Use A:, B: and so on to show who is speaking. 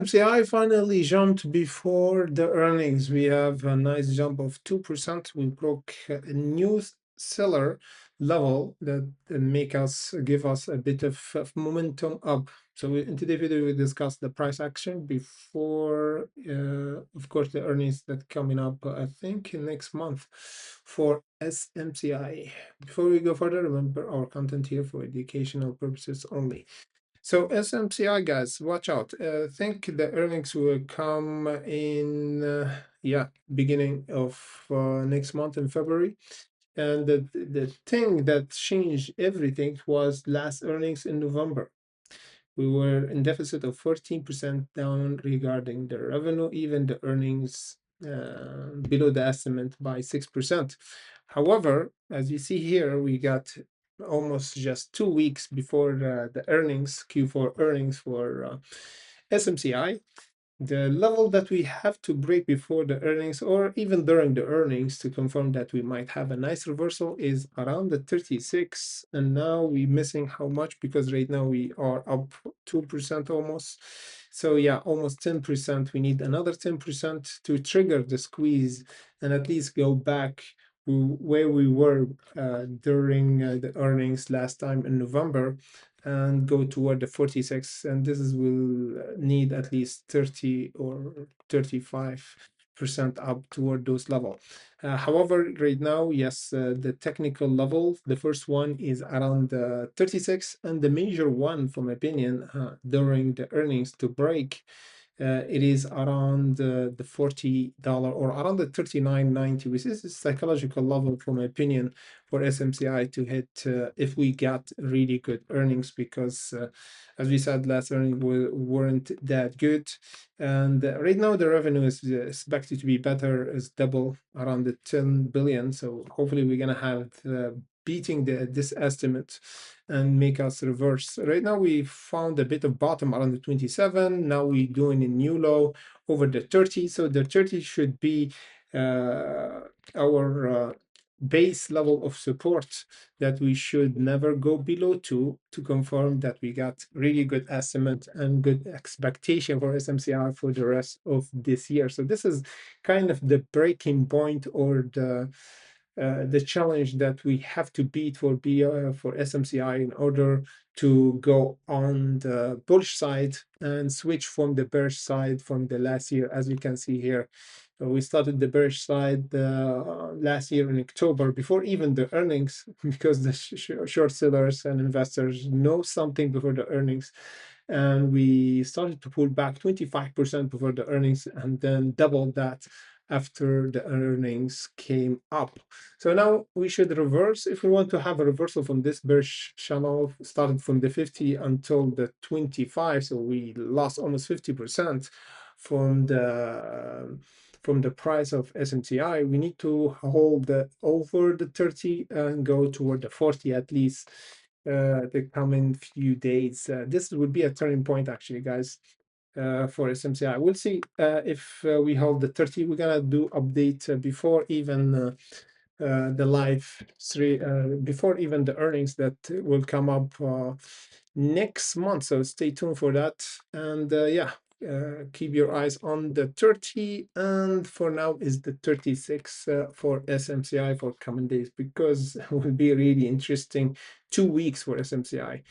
A: SMCI finally jumped before the earnings. We have a nice jump of 2%. We broke a new seller level that give us a bit of momentum up. So in today's video, we discuss the price action before, of course, the earnings that coming up, I think, next month for SMCI. Before we go further, remember our content here for educational purposes only. So SMCI guys, watch out. I think the earnings will come in beginning of next month in February. And the thing that changed everything was last earnings in November. We were in deficit of 14% down regarding the revenue, even the earnings below the estimate by 6%. However, as you see here, we got almost just 2 weeks before the earnings, Q4 earnings for SMCI, the level that we have to break before the earnings or even during the earnings to confirm that we might have a nice reversal is around the 36. And now we're missing how much, because right now we are up 2% almost. So yeah, almost 10%. We need another 10% to trigger the squeeze and at least go back where we were during the earnings last time in November, and go toward the 46, and this is will need at least 30 or 35% up toward those level. However, right now, yes, the technical level, the first one is around 36, and the major one, from my opinion, during the earnings to break, it is around the $40 or around the 39.90, which is a psychological level, from my opinion, for SMCI to hit if we got really good earnings, because as we said, last earnings weren't that good. And right now the revenue is expected to be better, is double, around the 10 billion. So hopefully we're gonna have beating this estimate and make us reverse. Right now we found a bit of bottom around the 27. Now we're doing a new low over the 30. So the 30 should be our base level of support that we should never go below to confirm that we got really good estimate and good expectation for SMCI for the rest of this year. So this is kind of the breaking point, or the challenge that we have to beat for SMCI in order to go on the bullish side and switch from the bearish side from the last year. As you can see here, we started the bearish side last year in October, before even the earnings, because the short sellers and investors know something before the earnings. And we started to pull back 25% before the earnings, and then doubled that after the earnings came up. So now we should reverse. If we want to have a reversal from this bearish channel, started from the 50 until the 25, so we lost almost 50% from the price of SMCI, we need to hold over the 30 and go toward the 40 at least the coming few days. This would be a turning point, actually, guys, for SMCI. We'll see if we hold the 30. We're gonna do update before even the live before even the earnings that will come up next month. So stay tuned for that. And keep your eyes on the 30, and for now is the 36 for SMCI for coming days, because it will be really interesting 2 weeks for SMCI.